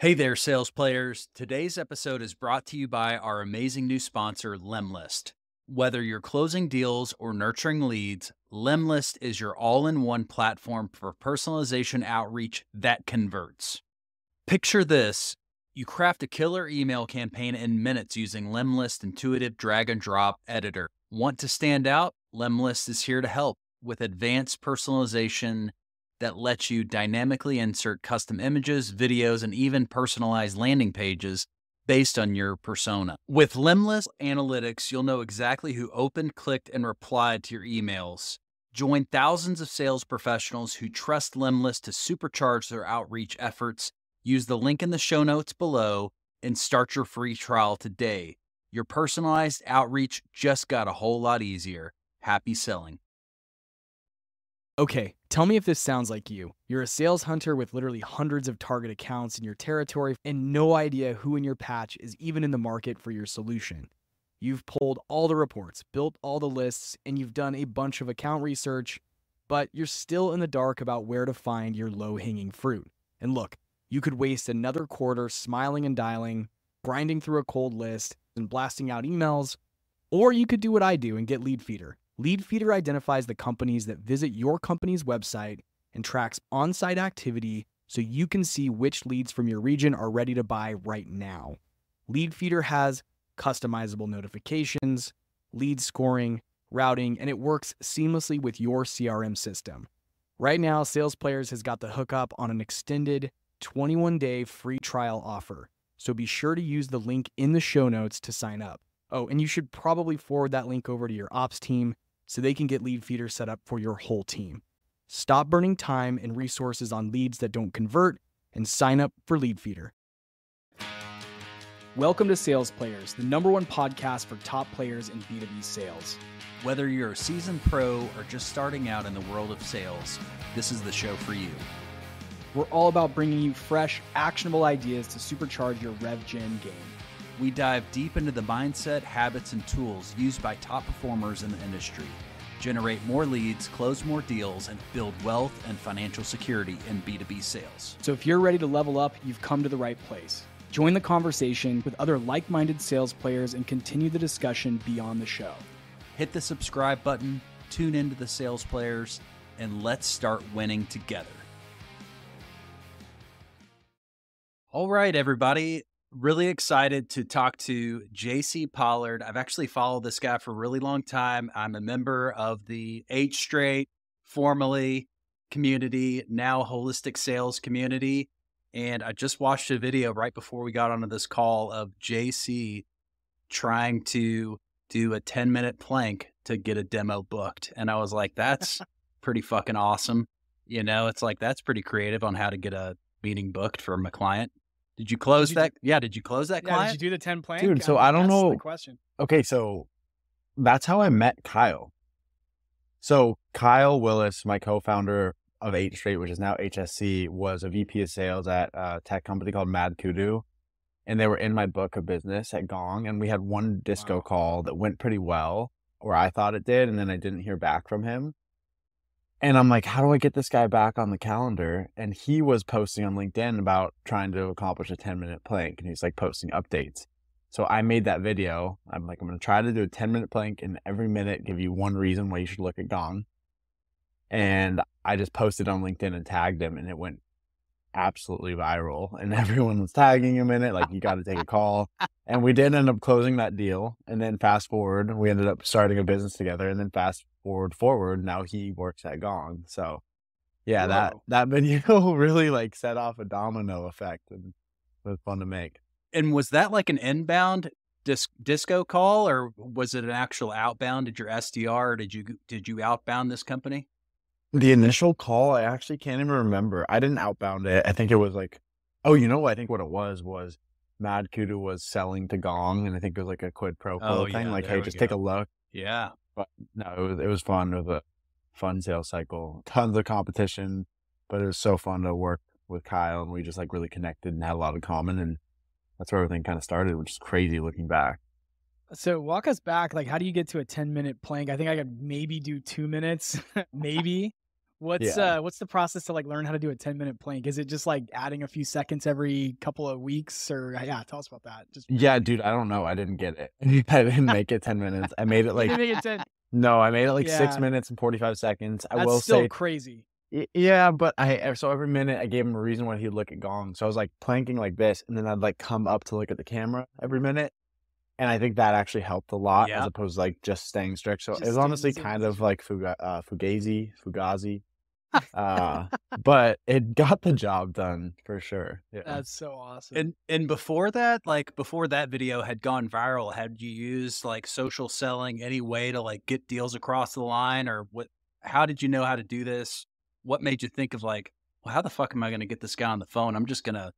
Hey there, sales players. Today's episode is brought to you by our amazing new sponsor, Lemlist. Whether you're closing deals or nurturing leads, Lemlist is your all-in-one platform for personalization outreach that converts. Picture this. You craft a killer email campaign in minutes using Lemlist intuitive drag-and-drop editor. Want to stand out? Lemlist is here to help with advanced personalization that lets you dynamically insert custom images, videos, and even personalized landing pages based on your persona. With Lemlist Analytics, you'll know exactly who opened, clicked, and replied to your emails. Join thousands of sales professionals who trust Lemlist to supercharge their outreach efforts. Use the link in the show notes below and start your free trial today. Your personalized outreach just got a whole lot easier. Happy selling. Okay, tell me if this sounds like you. You're a sales hunter with literally hundreds of target accounts in your territory and no idea who in your patch is even in the market for your solution. You've pulled all the reports, built all the lists, and you've done a bunch of account research, but you're still in the dark about where to find your low-hanging fruit. And look, you could waste another quarter smiling and dialing, grinding through a cold list, and blasting out emails, or you could do what I do and get Leadfeeder. Leadfeeder identifies the companies that visit your company's website and tracks on-site activity so you can see which leads from your region are ready to buy right now. Leadfeeder has customizable notifications, lead scoring, routing, and it works seamlessly with your CRM system. Right now, Sales Players has got the hookup on an extended 21-day free trial offer, so be sure to use the link in the show notes to sign up. Oh, and you should probably forward that link over to your ops team so they can get Leadfeeder set up for your whole team. Stop burning time and resources on leads that don't convert and sign up for Leadfeeder. Welcome to Sales Players, the #1 podcast for top players in B2B sales. Whether you're a seasoned pro or just starting out in the world of sales, this is the show for you. We're all about bringing you fresh, actionable ideas to supercharge your rev gen game. We dive deep into the mindset, habits, and tools used by top performers in the industry, generate more leads, close more deals, and build wealth and financial security in B2B sales. So if you're ready to level up, you've come to the right place. Join the conversation with other like-minded sales players and continue the discussion beyond the show. Hit the subscribe button, tune into the Sales Players, and let's start winning together. All right, everybody. Really excited to talk to JC Pollard. I've actually followed this guy for a really long time. I'm a member of the H Straight, formerly community, now holistic sales community. And I just watched a video right before we got onto this call of JC trying to do a 10-minute plank to get a demo booked. And I was like, that's pretty fucking awesome. You know, it's like, that's pretty creative on how to get a meeting booked from a client. Did you close that? Yeah. Did you close that client? Did you do the 10 plank? Dude, so I don't know. That's the question. Okay, so that's how I met Kyle. So Kyle Willis, my co-founder of 8 Straight, which is now HSC, was a VP of sales at a tech company called Mad Kudu. And they were in my book of business at Gong. And we had one disco call that went pretty well, or I thought it did. And then I didn't hear back from him. And I'm like, how do I get this guy back on the calendar? And he was posting on LinkedIn about trying to accomplish a 10-minute plank. And he's like posting updates. So I made that video. I'm like, I'm going to try to do a 10-minute plank and every minute give you one reason why you should look at Gong. And I just posted on LinkedIn and tagged him and it went absolutely viral. And everyone was tagging him in it. Like, you got to take a call. And we did end up closing that deal. And then fast forward, we ended up starting a business together. And then fast forward, now he works at Gong. So yeah, that video really like set off a domino effect and it was fun to make. And was that like an inbound disco call, or was it an actual outbound? Did your SDR, or did you outbound this company? The initial call, I actually can't even remember. I didn't outbound it. I think it was like, oh, you know what? I think what it was Mad Kudu was selling to Gong, and I think it was like a quid pro quo thing. Like, hey, just take a look. Yeah. But no, it was fun. It was a fun sales cycle. Tons of competition, but it was so fun to work with Kyle, and we just like really connected and had a lot in common, and that's where everything kind of started, which is crazy looking back. So walk us back. Like, how do you get to a 10-minute plank? I think I could maybe do 2 minutes, maybe. What's the process to like learn how to do a 10-minute plank? Is it just like adding a few seconds every couple of weeks, or tell us about that. Yeah, dude, I don't know. I didn't get it. I didn't make it 10 minutes. I made it like, you didn't make it 10. No, I made it like 6 minutes and 45 seconds. I will still say crazy. Yeah, but so every minute I gave him a reason why he'd look at Gong. So I was like planking like this, and then I'd like come up to look at the camera every minute. And I think that actually helped a lot as opposed to like just staying strict. So it was honestly kind of like Fugazi. But it got the job done for sure. Yeah. That's so awesome. And before that, like before that video had gone viral, had you used like social selling any way to like get deals across the line, or what? How did you know how to do this? What made you think of like, well, how the fuck am I going to get this guy on the phone? I'm just going to.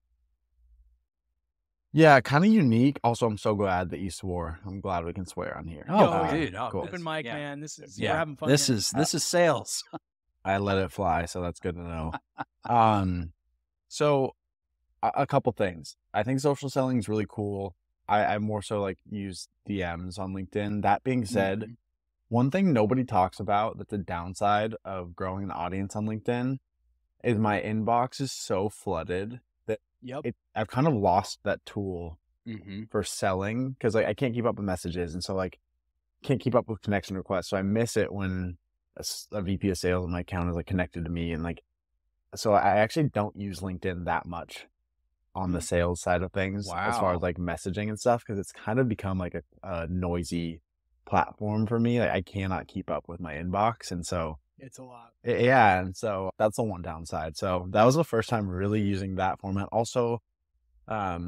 Yeah, kind of unique. Also, I'm so glad that you swore. I'm glad we can swear on here. Oh, dude. Cool. Open mic, man. This is, we're having fun. This is sales. I let it fly, so that's good to know. So a couple things. I think social selling is really cool. I more so like use DMs on LinkedIn. That being said, one thing nobody talks about that's a downside of growing an audience on LinkedIn is my inbox is so flooded that I've kind of lost that tool for selling, because like I can't keep up with messages, and so like can't keep up with connection requests. So I miss it when a VP of sales on my account is like connected to me, and like, so I actually don't use LinkedIn that much on the sales side of things as far as like messaging and stuff, because it's kind of become like a noisy platform for me. Like I cannot keep up with my inbox, and so it's a lot. Yeah, and so that's the one downside. So that was the first time really using that format. Also, I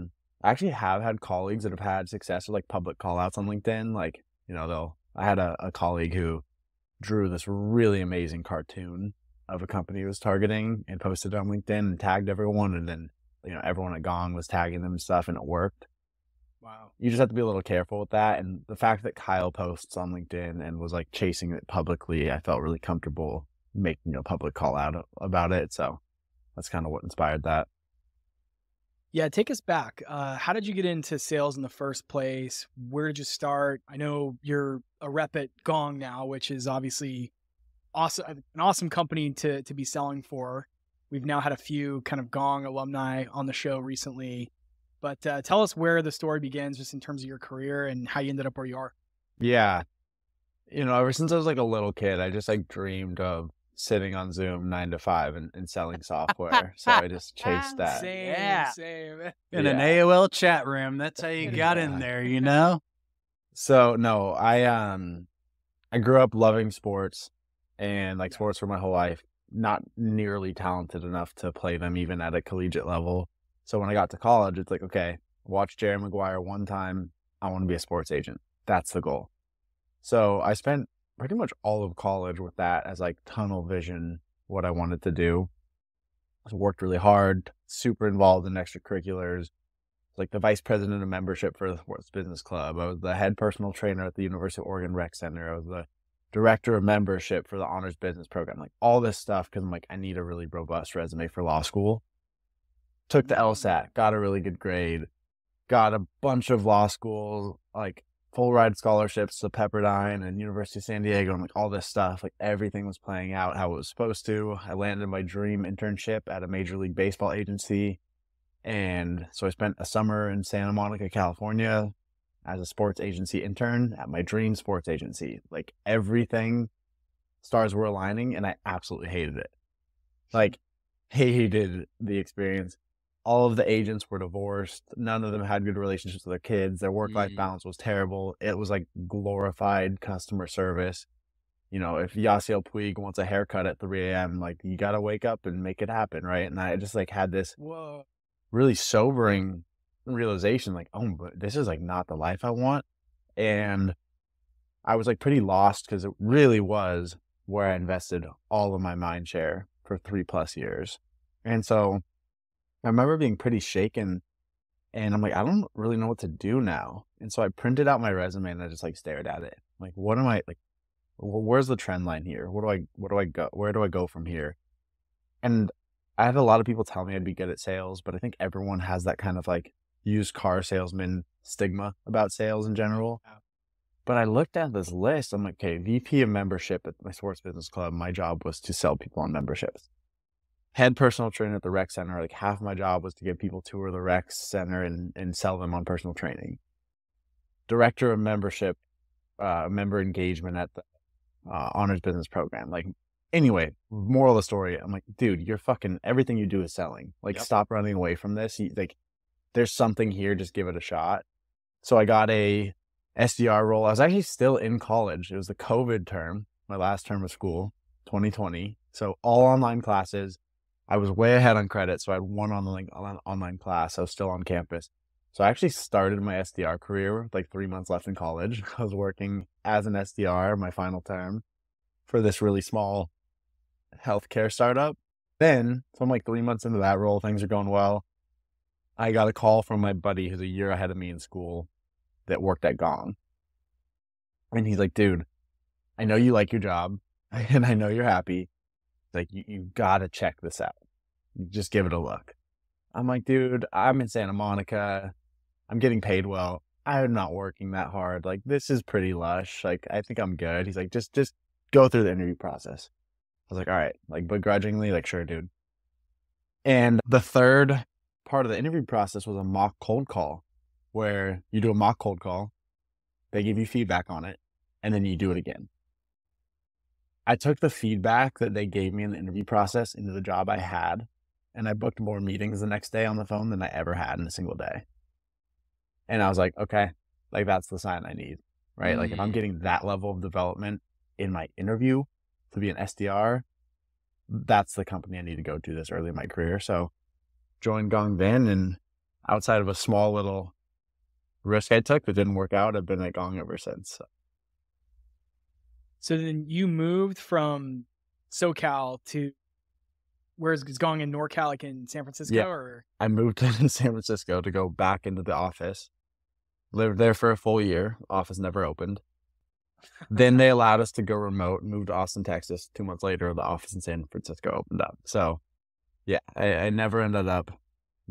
actually have had colleagues that have had success with like public call outs on LinkedIn. Like, I had a colleague who drew this really amazing cartoon of a company he was targeting and posted it on LinkedIn and tagged everyone, and then everyone at Gong was tagging them and stuff, and it worked. Wow. You just have to be a little careful with that. And the fact that Kyle posts on LinkedIn and was like chasing it publicly, I felt really comfortable making a public call out about it. So that's kind of what inspired that. Yeah, take us back. How did you get into sales in the first place? Where did you start? I know you're a rep at Gong now, which is obviously an awesome company to be selling for. We've now had a few kind of Gong alumni on the show recently. But tell us where the story begins, just in terms of your career and how you ended up where you are. Yeah. Ever since I was like a little kid, I just like dreamed of sitting on Zoom 9 to 5 and selling software. So I just chased that. Same. In an AOL chat room. That's how you got in there, So no, I grew up loving sports and like sports for my whole life. Not nearly talented enough to play them even at a collegiate level. So when I got to college, it's like, okay, watch Jerry Maguire one time. I want to be a sports agent. That's the goal. So I spent pretty much all of college with that as like tunnel vision, what I wanted to do. I worked really hard, super involved in extracurriculars, like the vice president of membership for the Sports Business Club. I was the head personal trainer at the University of Oregon Rec Center. I was the director of membership for the honors business program, like all this stuff, because I'm like, I need a really robust resume for law school. Took the LSAT, got a really good grade, got a bunch of law school, like full ride scholarships to Pepperdine and University of San Diego, and like all this stuff. Like everything was playing out how it was supposed to. I landed my dream internship at a Major League Baseball agency. And so I spent a summer in Santa Monica, California as a sports agency intern at my dream sports agency. Like everything, stars were aligning, and I absolutely hated it. Like hated the experience. All of the agents were divorced. None of them had good relationships with their kids. Their work-life balance was terrible. It was like glorified customer service. If Yasiel Puig wants a haircut at 3 a.m., like you got to wake up and make it happen, right? And I just like had this really sobering realization, like, oh, but this is like not the life I want. And I was like pretty lost, because it really was where I invested all of my mind share for 3+ years. And so I remember being pretty shaken, and I'm like, I don't really know what to do now. And so I printed out my resume and I just like stared at it. Like, what am I like? Where's the trend line here? Where do I go? Where do I go from here? And I had a lot of people tell me I'd be good at sales, but I think everyone has that kind of like used car salesman stigma about sales in general. But I looked at this list. I'm like, okay, VP of membership at my sports business club. My job was to sell people on memberships. Head personal trainer at the rec center. Like half my job was to get people tour the rec center and sell them on personal training. Director of membership, member engagement at the honors business program. Like, anyway, moral of the story, I'm like, dude, you're fucking, everything you do is selling. Like, stop running away from this. Like, there's something here, just give it a shot. So I got a SDR role. I was actually still in college. It was the COVID term, my last term of school, 2020. So all online classes. I was way ahead on credit, so I had one online class. I was still on campus. So I actually started my SDR career with like 3 months left in college. I was working as an SDR my final term for this really small healthcare startup. Then, so I'm like 3 months into that role, things are going well. I got a call from my buddy who's a year ahead of me in school that worked at Gong. And he's like, dude, I know you like your job and I know you're happy. Like, you gotta check this out. Just give it a look. I'm like, dude, I'm in Santa Monica. I'm getting paid well. I'm not working that hard. Like, this is pretty lush. Like, I think I'm good. He's like, just go through the interview process. I was like, all right, like begrudgingly, like, sure, dude. And the third part of the interview process was a mock cold call, where you do a mock cold call, they give you feedback on it, and then you do it again. I took the feedback that they gave me in the interview process into the job I had, and I booked more meetings the next day on the phone than I ever had in a single day. And I was like, okay, like, that's the sign I need, right? Like, if I'm getting that level of development in my interview to be an SDR, that's the company I need to go to this early in my career. So joined Gong then, and outside of a small little risk I took that didn't work out, I've been at Gong ever since. So then you moved from SoCal to, where's Gong, in NorCal, like in San Francisco? Yeah. Or I moved to San Francisco to go back into the office. Lived there for a full year. Office never opened. Then they allowed us to go remote and moved to Austin, Texas. 2 months later, the office in San Francisco opened up. So yeah, I never ended up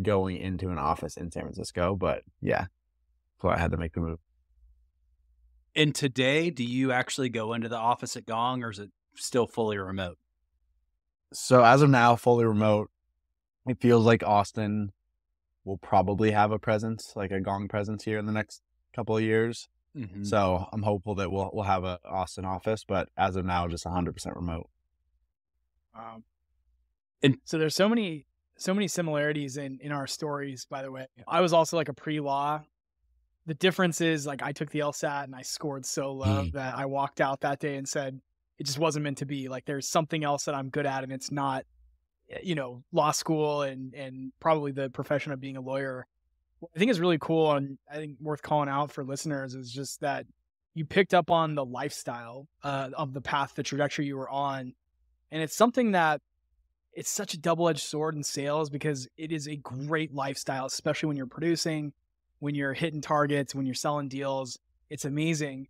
going into an office in San Francisco, but yeah, so I had to make the move. And today, do you actually go into the office at Gong, or is it still fully remote? So as of now, fully remote. It feels like Austin will probably have a presence, like a Gong presence here in the next couple of years. Mm-hmm. So I'm hopeful that we'll have a Austin office, but as of now, just 100% remote. And so there's so many similarities in our stories, by the way. I was also like a pre-law. The difference is, like, I took the LSAT and I scored so low that I walked out that day and said, it just wasn't meant to be. Like, there's something else that I'm good at, and it's not, law school and probably the profession of being a lawyer. What I think is really cool, and I think worth calling out for listeners, is just that you picked up on the lifestyle of the path, the trajectory you were on. And it's something that, it's such a double-edged sword in sales, because it is a great lifestyle, especially when you're producing, when you're hitting targets, when you're selling deals. It's amazing.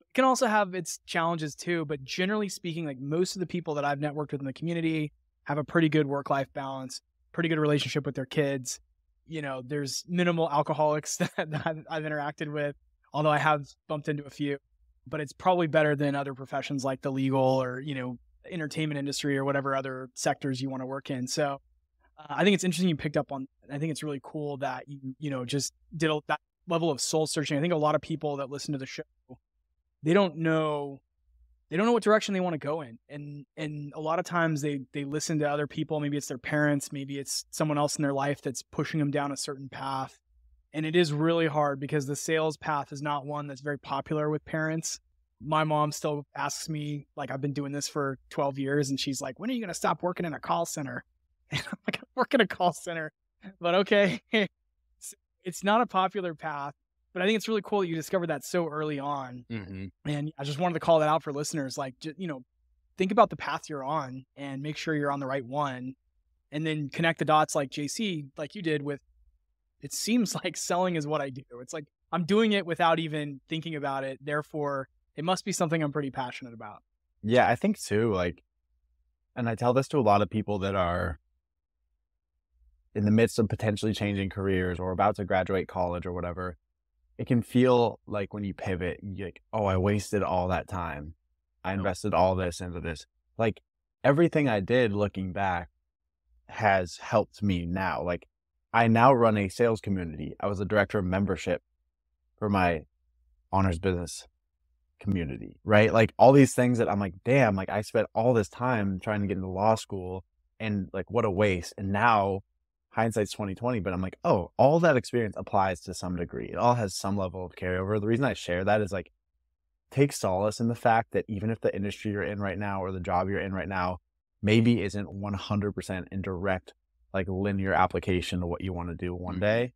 It can also have its challenges too, but generally speaking, like, most of the people that I've networked with in the community have a pretty good work-life balance, pretty good relationship with their kids. There's minimal alcoholics that I've interacted with, although I have bumped into a few, but it's probably better than other professions like the legal or, entertainment industry or whatever other sectors you want to work in. So I think it's interesting you picked up on. I think it's really cool that you just did that level of soul searching. I think a lot of people that listen to the show, they don't know what direction they want to go in, and a lot of times they listen to other people. Maybe it's their parents, maybe it's someone else in their life that's pushing them down a certain path, and it is really hard because the sales path is not one that's very popular with parents. My mom still asks me, like, I've been doing this for 12 years, and she's like, when are you going to stop working in a call center? And I'm like, I work in a call center, but okay. It's not a popular path, but I think it's really cool that you discovered that so early on. Mm-hmm. And I just wanted to call that out for listeners. Like, think about the path you're on and make sure you're on the right one, and then connect the dots like JC, like you did with, it seems like selling is what I do. It's like, I'm doing it without even thinking about it. Therefore, it must be something I'm pretty passionate about. Yeah, I think too. Like, and I tell this to a lot of people that are in the midst of potentially changing careers or about to graduate college or whatever. it can feel like when you pivot, you're like, oh, I wasted all that time. I invested all this into this. Like everything I did looking back has helped me now. Like I now run a sales community. I was the director of membership for my honors business community, right? Like all these things that I'm like, damn, like I spent all this time trying to get into law school and like what a waste. And now hindsight's 2020, but I'm like, oh, all that experience applies to some degree. It all has some level of carryover. The reason I share that is like, take solace in the fact that even if the industry you're in right now or the job you're in right now maybe isn't 100% in direct, like linear application to what you want to do one day,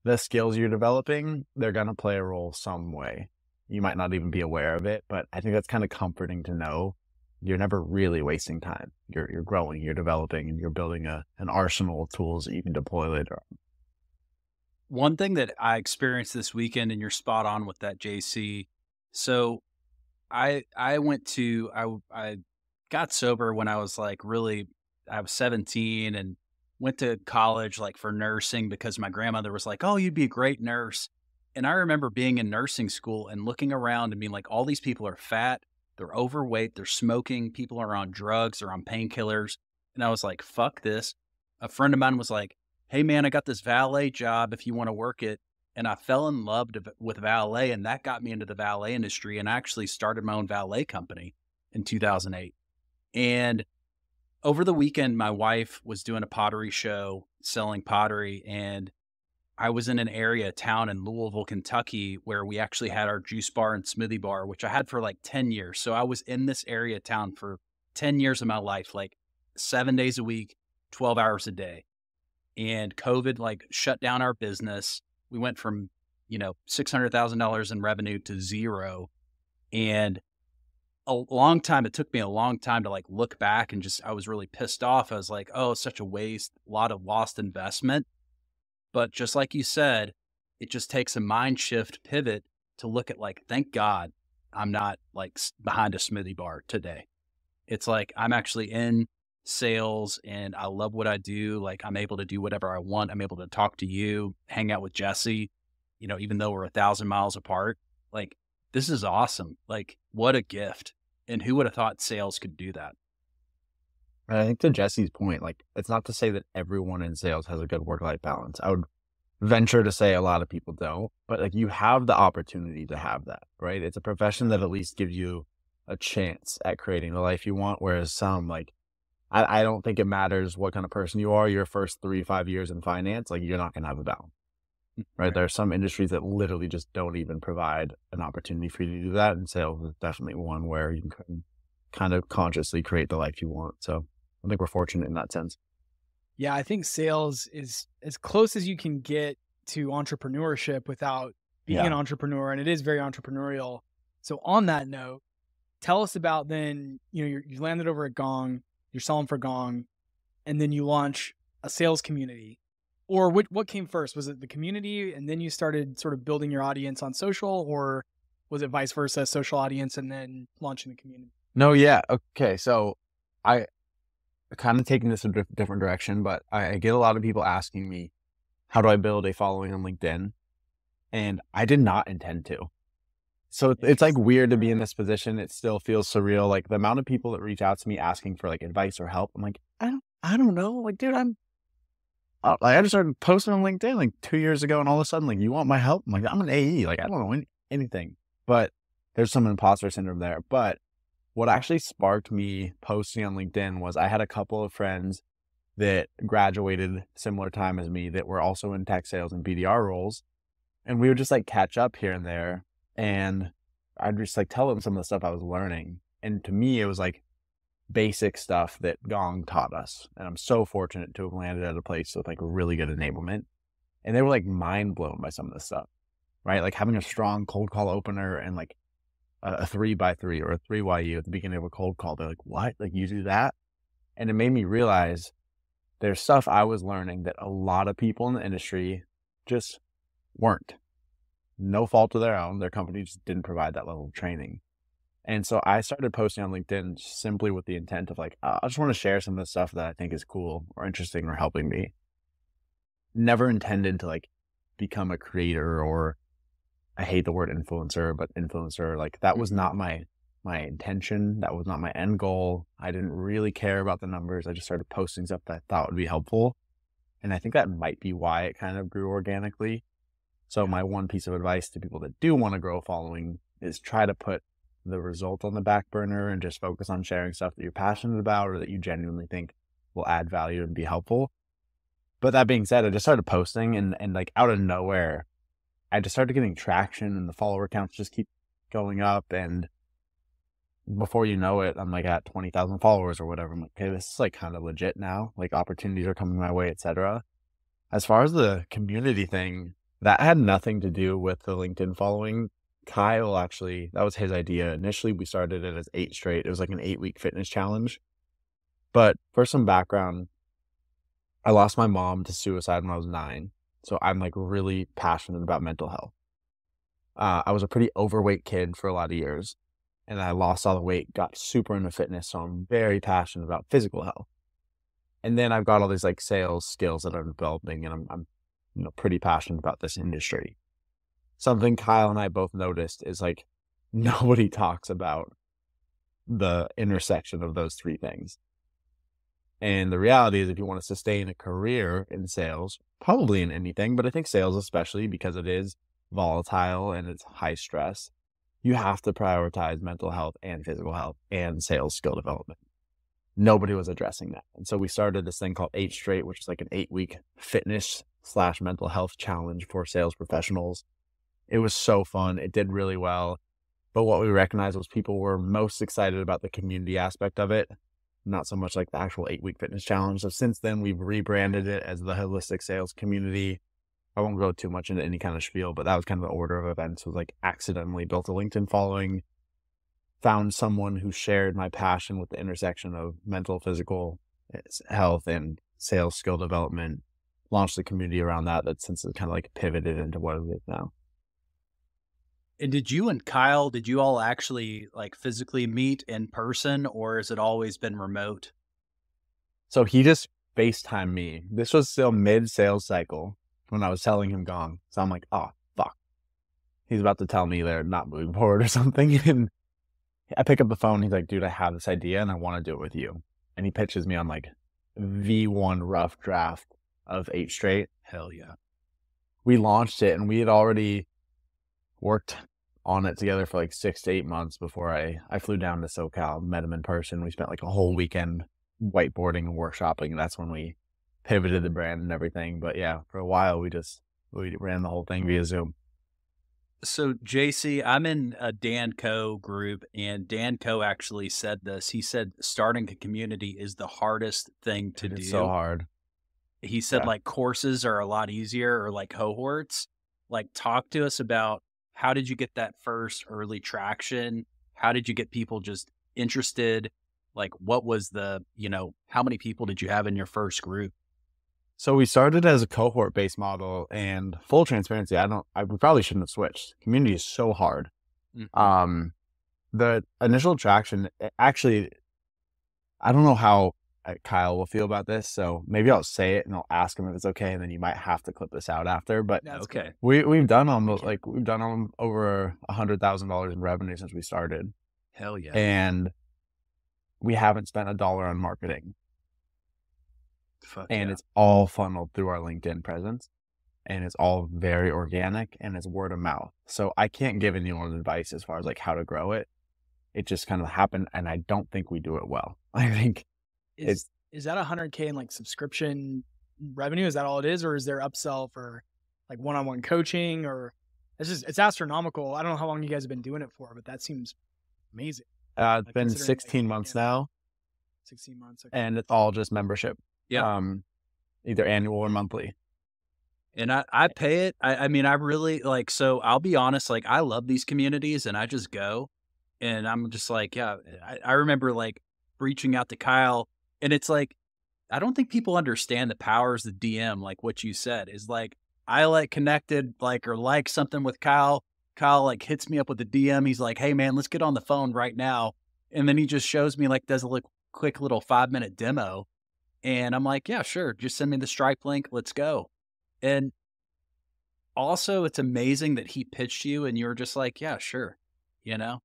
the skills you're developing, they're going to play a role some way. You might not even be aware of it, but I think that's kind of comforting to know you're never really wasting time. You're growing, you're developing, and you're building an arsenal of tools that you can deploy later on. One thing that I experienced this weekend, and you're spot on with that, JC. So I got sober when I was like I was 17 and went to college like for nursing because my grandmother was like, oh, you'd be a great nurse. And I remember being in nursing school and looking around and being like, all these people are fat, they're overweight, they're smoking, people are on drugs or on painkillers. And I was like, fuck this. A friend of mine was like, hey man, I got this valet job if you want to work it. And I fell in love with valet, and that got me into the valet industry, and I actually started my own valet company in 2008. And over the weekend, my wife was doing a pottery show, selling pottery, and I was in an area, town in Louisville, Kentucky, where we actually had our juice bar and smoothie bar, which I had for like 10 years. So I was in this area town for 10 years of my life, like 7 days a week, 12 hours a day. And COVID like shut down our business. We went from, $600,000 in revenue to zero. And it took me a long time to like look back and I was really pissed off. I was like, oh, it's such a waste, a lot of lost investment. But just like you said, it just takes a mind shift pivot to look at like, thank God I'm not like behind a smoothie bar today. It's like, I'm actually in sales and I love what I do. Like I'm able to do whatever I want. I'm able to talk to you, hang out with Jesse, even though we're 1,000 miles apart. Like this is awesome. Like what a gift. And who would have thought sales could do that? And I think to Jesse's point, like it's not to say that everyone in sales has a good work-life balance. I would venture to say a lot of people don't, but like you have the opportunity to have that, right? It's a profession that at least gives you a chance at creating the life you want. Whereas some like, I don't think it matters what kind of person you are. Your first 3-5 years in finance, like you're not going to have a balance, right? There are some industries that literally just don't even provide an opportunity for you to do that. And sales is definitely one where you can kind of consciously create the life you want. So I think we're fortunate in that sense. Yeah, I think sales is as close as you can get to entrepreneurship without being an entrepreneur. And it is very entrepreneurial. So on that note, tell us about then, you landed over at Gong. You're selling for Gong, and then you launch a sales community. Or what came first? Was it the community, and then you started sort of building your audience on social, or was it vice versa, social audience, and then launching the community? No, yeah. Okay. So I kind of taking this a different direction, but I get a lot of people asking me, how do I build a following on LinkedIn? And I did not intend to. So it's like weird to be in this position. It still feels surreal. Like the amount of people that reach out to me asking for like advice or help. I'm like, I don't know. Like, dude, I just started posting on LinkedIn like 2 years ago, and all of a sudden, like, you want my help? I'm like, I'm an AE. Like, I don't know anything. But there's some imposter syndrome there. But what actually sparked me posting on LinkedIn was I had a couple of friends that graduated similar time as me that were also in tech sales and BDR roles. And we would just like catch up here and there. And I'd just like tell them some of the stuff I was learning. And to me, it was like basic stuff that Gong taught us. And I'm so fortunate to have landed at a place with like really good enablement. And they were like mind blown by some of this stuff, right? Like having a strong cold call opener and like a 3x3 or a 3YU at the beginning of a cold call. They're like, what? Like you do that? And it made me realize there's stuff I was learning that a lot of people in the industry just weren't. No fault of their own. Their company just didn't provide that level of training. And so I started posting on LinkedIn simply with the intent of like, I just want to share some of the stuff that I think is cool or interesting or helping me. Never intended to like become a creator or I hate the word influencer, but influencer, like that was not my intention. That was not my end goal. I didn't really care about the numbers. I just started posting stuff that I thought would be helpful. And I think that might be why it kind of grew organically. So my one piece of advice to people that do want to grow a following is try to put the result on the back burner and just focus on sharing stuff that you're passionate about or that you genuinely think will add value and be helpful. But that being said, I just started posting and like out of nowhere, I just started getting traction and the follower counts just keep going up. And before you know it, I'm like at 20,000 followers or whatever. I'm like, okay, this is like kind of legit now. Like opportunities are coming my way, etc. As far as the community thing, that had nothing to do with the LinkedIn following. Kyle actually, that was his idea. Initially, we started it as 8 straight. It was like an 8-week fitness challenge. But for some background, I lost my mom to suicide when I was 9. So I'm like really passionate about mental health. I was a pretty overweight kid for a lot of years. And I lost all the weight, got super into fitness. So I'm very passionate about physical health. And then I've got all these like sales skills that I'm developing, and I'm pretty passionate about this industry. Something Kyle and I both noticed is like nobody talks about the intersection of those 3 things. And the reality is if you want to sustain a career in sales, probably in anything, but I think sales especially because it is volatile and it's high stress, you have to prioritize mental health and physical health and sales skill development. Nobody was addressing that. And so we started this thing called 8 Straight, which is like an 8-week fitness/mental health challenge for sales professionals. It was so fun. It did really well. But what we recognized was people were most excited about the community aspect of it, not so much like the actual 8-week fitness challenge. So since then, we've rebranded it as the Holistic Sales Community. I won't go too much into any kind of spiel, but that was kind of the order of events. Was like accidentally built a LinkedIn following, found someone who shared my passion with the intersection of mental, physical health and sales skill development, launched the community around that since it's kind of like pivoted into what it is now. And did you and Kyle, did you all actually like physically meet in person, or has it always been remote? So he just FaceTimed me. This was still mid-sales cycle when I was telling him Gong. So I'm like, oh, fuck. He's about to tell me they're not moving forward or something. And I pick up the phone. He's like, dude, I have this idea and I want to do it with you. And he pitches me on like V1 rough draft of 8 Straight. Hell yeah. We launched it and we had already worked on it together for like 6 to 8 months before I flew down to SoCal, met him in person. We spent like a whole weekend whiteboarding and workshopping. And that's when we pivoted the brand and everything. But yeah, for a while, we ran the whole thing via Zoom. So JC, I'm in a Dan Co group, and Dan Co actually said this. He said starting a community is the hardest thing to do. It's so hard. He said like courses are a lot easier, or like cohorts. Like talk to us about how did you get that first early traction? How did you get people just interested? Like what was the, how many people did you have in your first group? So we started as a cohort-based model, and full transparency, we probably shouldn't have switched. Community is so hard. Mm-hmm. The initial traction, actually, I don't know how Kyle will feel about this, so maybe I'll say it and I'll ask him if it's okay, and then you might have to clip this out after. But okay, we've done over $100,000 in revenue since we started. Hell yeah! And we haven't spent $1 on marketing. And it's all funneled through our LinkedIn presence, and it's all very organic, and it's word of mouth. So I can't give anyone advice as far as like how to grow it. It just kind of happened, and I don't think we do it well. I think is that $100K in like subscription revenue? Is that all it is, or is there upsell for like one-on-one coaching? Or it's astronomical. I don't know how long you guys have been doing it for, but that seems amazing. It's been 16 months now. 16 months, okay. And it's all just membership. Yeah. Either annual or monthly. And I pay it. I mean, I really like, so I'll be honest, like I love these communities and I just go and I'm just like, yeah, I remember like reaching out to Kyle, and it's like, I don't think people understand the powers of the DM. Like what you said is like, I like connected like, or like something with Kyle. Kyle like hits me up with the DM. He's like, hey man, let's get on the phone right now. And then he just shows me like, does a quick little 5-minute demo. And I'm like, yeah, sure. Just send me the Stripe link. Let's go. And also, it's amazing that he pitched you and you were just like, yeah, sure. You know?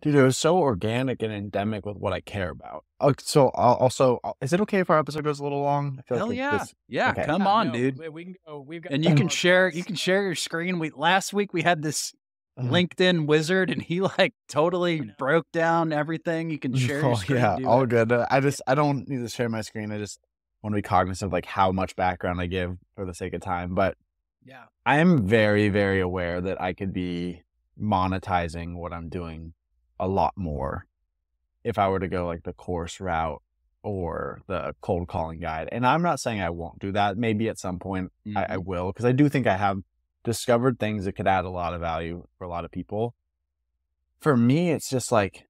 Dude, it was so organic and endemic with what I care about. So is it okay if our episode goes a little long? I feel Hell like yeah. Yeah, okay. come on, dude. We can go. We've got And you can share your screen. Last week we had this LinkedIn wizard and he like totally broke down everything. You can share your screen. Yeah, all good. I don't need to share my screen. I just want to be cognizant of like how much background I give for the sake of time. But yeah, I am very, very aware that I could be monetizing what I'm doing a lot more if I were to go like the course route or the cold calling guide. And I'm not saying I won't do that. Maybe at some point I will, because I do think I have discovered things that could add a lot of value for a lot of people. For me, it's just like,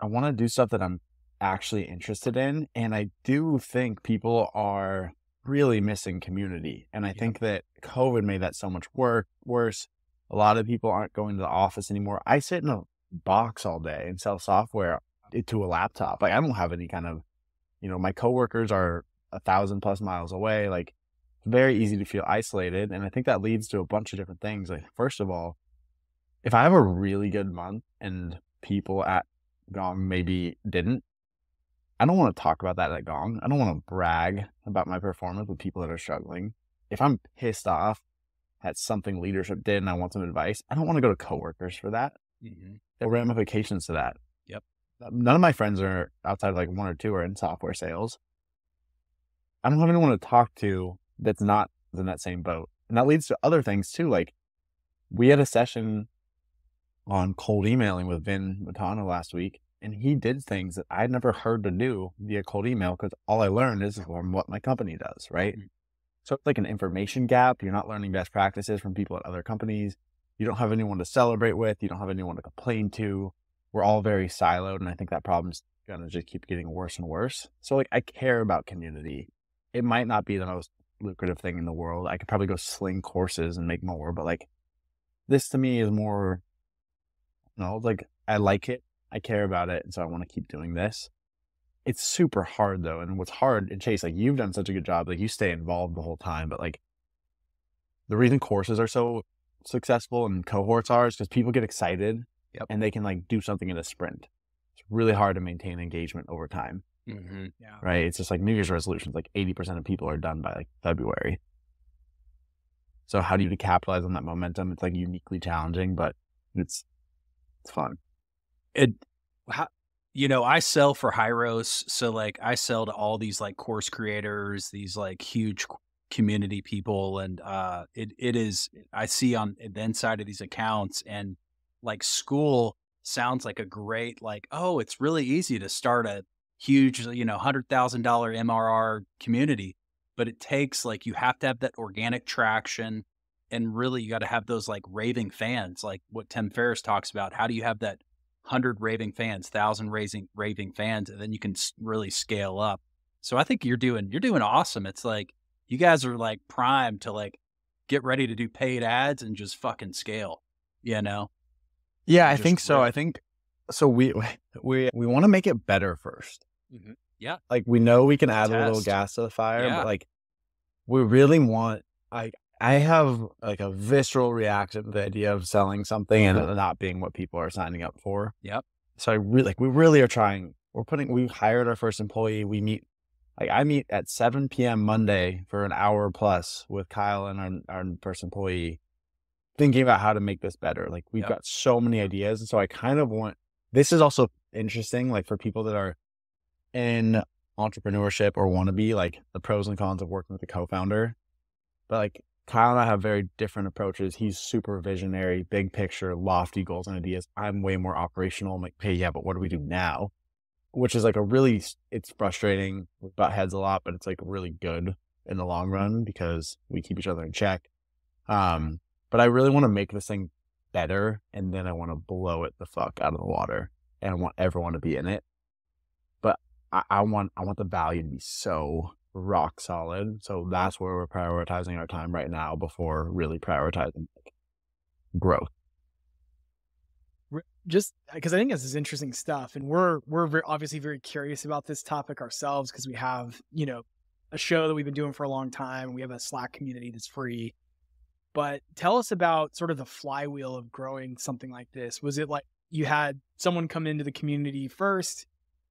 I want to do stuff that I'm actually interested in. And I do think people are really missing community. And I think that COVID made that so much worse. A lot of people aren't going to the office anymore. I sit in a box all day and sell software to a laptop. Like I don't have any kind of, my coworkers are 1,000+ miles away. Like it's very easy to feel isolated. And I think that leads to a bunch of different things. Like first of all, if I have a really good month and people at Gong maybe didn't, I don't want to talk about that at Gong. I don't want to brag about my performance with people that are struggling. If I'm pissed off at something leadership did and I want some advice, I don't want to go to coworkers for that. There are ramifications to that. Yep. None of my friends are outside of like one or two are in software sales. I don't have anyone to talk to that's not in that same boat. And that leads to other things too. Like we had a session on cold emailing with Vin Matano last week, and he did things that I'd never heard to do via cold email because all I learned is from what my company does, right? So it's like an information gap. You're not learning best practices from people at other companies. You don't have anyone to celebrate with. You don't have anyone to complain to. We're all very siloed, and I think that problem's going to just keep getting worse and worse. So like I care about community. It might not be the most lucrative thing in the world. I could probably go sling courses and make more, but like this to me is more, like I like it. I care about it. And so I want to keep doing this. It's super hard though. And what's hard, and Chase, like you've done such a good job, like you stay involved the whole time, but like the reason courses are so successful and cohorts are is because people get excited and they can like do something in a sprint. It's really hard to maintain engagement over time. Right. It's just like New Year's resolutions, like 80% of people are done by like February. So how do you capitalize on that momentum? It's like uniquely challenging, but it's fun. I sell for Hyros. So like I sell to all these like course creators, these like huge community people. And it is, I see on the inside of these accounts, and like school sounds like a great, like, oh, it's really easy to start a huge, $100,000 MRR community, but it takes like, you have to have that organic traction, and really you got to have those like raving fans, like what Tim Ferriss talks about. How do you have that 100 raving fans, 1,000 raving fans, and then you can really scale up. So I think you're doing awesome. It's like you guys are like primed to like get ready to do paid ads and just fucking scale, Yeah, I think so. I think so. We want to make it better first. Yeah, like we know we can add a little gas to the fire, but like we really want. I have like a visceral reaction to the idea of selling something and it not being what people are signing up for. Yep. So we really are trying. We hired our first employee. I meet at 7 p.m. Monday for an hour plus with Kyle and our first employee, thinking about how to make this better. Like we've got so many ideas. And so I kind of want, this is also interesting, like for people that are in entrepreneurship or want to be, like the pros and cons of working with a co-founder. But like Kyle and I have very different approaches. He's super visionary, big picture, lofty goals and ideas. I'm way more operational. I'm like, hey, yeah, but what do we do now? Which is like it's frustrating. We butt heads a lot, but it's like really good in the long run because we keep each other in check. But I really want to make this thing better, and then I want to blow it the fuck out of the water, and I want everyone to be in it. But I want the value to be so rock solid. So that's where we're prioritizing our time right now before really prioritizing growth. Just because I think this is interesting stuff, and we're obviously very curious about this topic ourselves because we have a show that we've been doing for a long time. We have a Slack community that's free. But tell us about sort of the flywheel of growing something like this. Was it like you had someone come into the community first,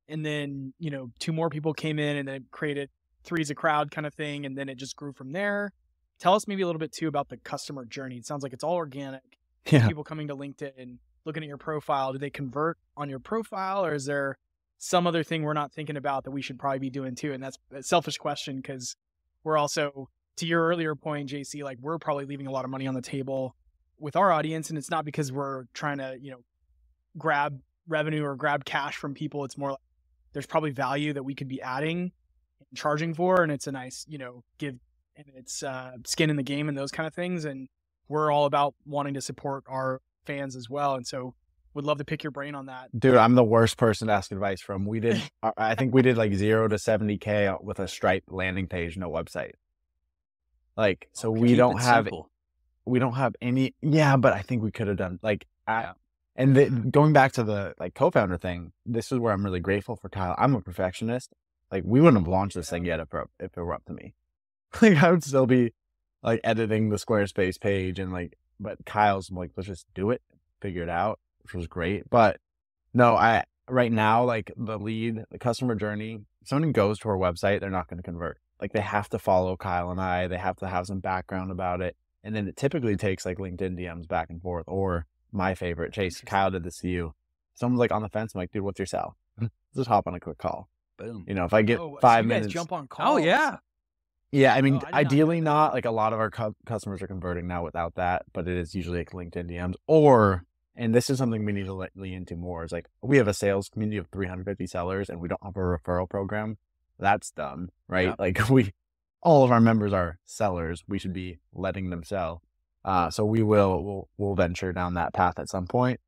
and then, 2 more people came in, and then it created three's a crowd kind of thing, and then it just grew from there? Tell us maybe a little bit too about the customer journey. It sounds like it's all organic. Yeah. People coming to LinkedIn and looking at your profile, do they convert on your profile, or is there some other thing we're not thinking about that we should probably be doing too? And that's a selfish question, because we're also, to your earlier point, JC, like, we're probably leaving a lot of money on the table with our audience, and it's not because we're trying to, grab revenue or grab cash from people. It's more like there's probably value that we could be adding and charging for, and it's a nice, give, and it's skin in the game and those kind of things. And we're all about wanting to support our fans as well. And so would love to pick your brain on that. Dude, I'm the worst person to ask advice from. I think we did like 0 to 70K with a Stripe landing page, no website. Like, so we don't have any, but I think we could have done going back to the co-founder thing, this is where I'm really grateful for Kyle. I'm a perfectionist. Like, we wouldn't have launched this thing yet if it were up to me. Like, I would still be like editing the Squarespace page but Kyle's like, let's just do it, figure it out, which was great. But no, right now, the customer journey, if someone goes to our website, they're not going to convert. Like, they have to follow Kyle and I, they have to have some background about it. And then it typically takes LinkedIn DMs back and forth, or my favorite, Chase, Kyle did this to you. Someone's on the fence. I'm like, dude, what's your cell? Just hop on a quick call. Boom. If I get 5 so you minutes. guys jump on calls. Oh, yeah. Yeah, I mean, ideally not. Like, a lot of our customers are converting now without that, but it is usually LinkedIn DMs. And this is something we need to lean into more, is we have a sales community of 350 sellers, and we don't have a referral program. That's dumb, right? Yeah. All of our members are sellers. We should be letting them sell. So we'll venture down that path at some point.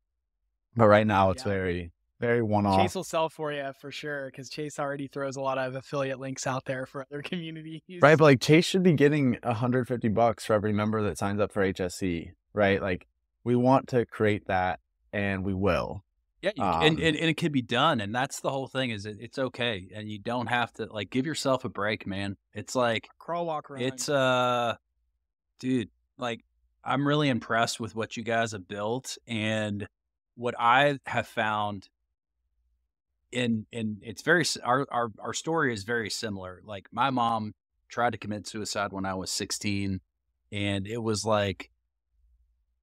But right now it's very, very one-off. Chase will sell for you for sure, because Chase already throws a lot of affiliate links out there for other communities. Right, but Chase should be getting $150 for every member that signs up for HSC, right? We want to create that, and we will. Yeah, and it can be done, and that's the whole thing. Is it's okay, and you don't have to give yourself a break, man. It's like crawl, walk, run. It's dude, I'm really impressed with what you guys have built, and what I have found. And it's very our story is very similar. Like, my mom tried to commit suicide when I was 16, and it was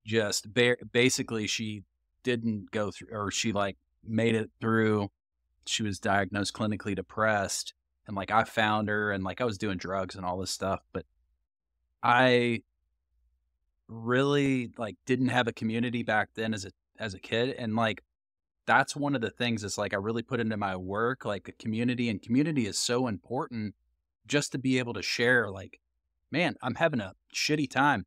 just basically she didn't go through, or she made it through. She was diagnosed clinically depressed, and I found her, and I was doing drugs and all this stuff, but I really didn't have a community back then as a kid, and that's one of the things is I really put into my work, a community, and community is so important, just to be able to share, man, I'm having a shitty time.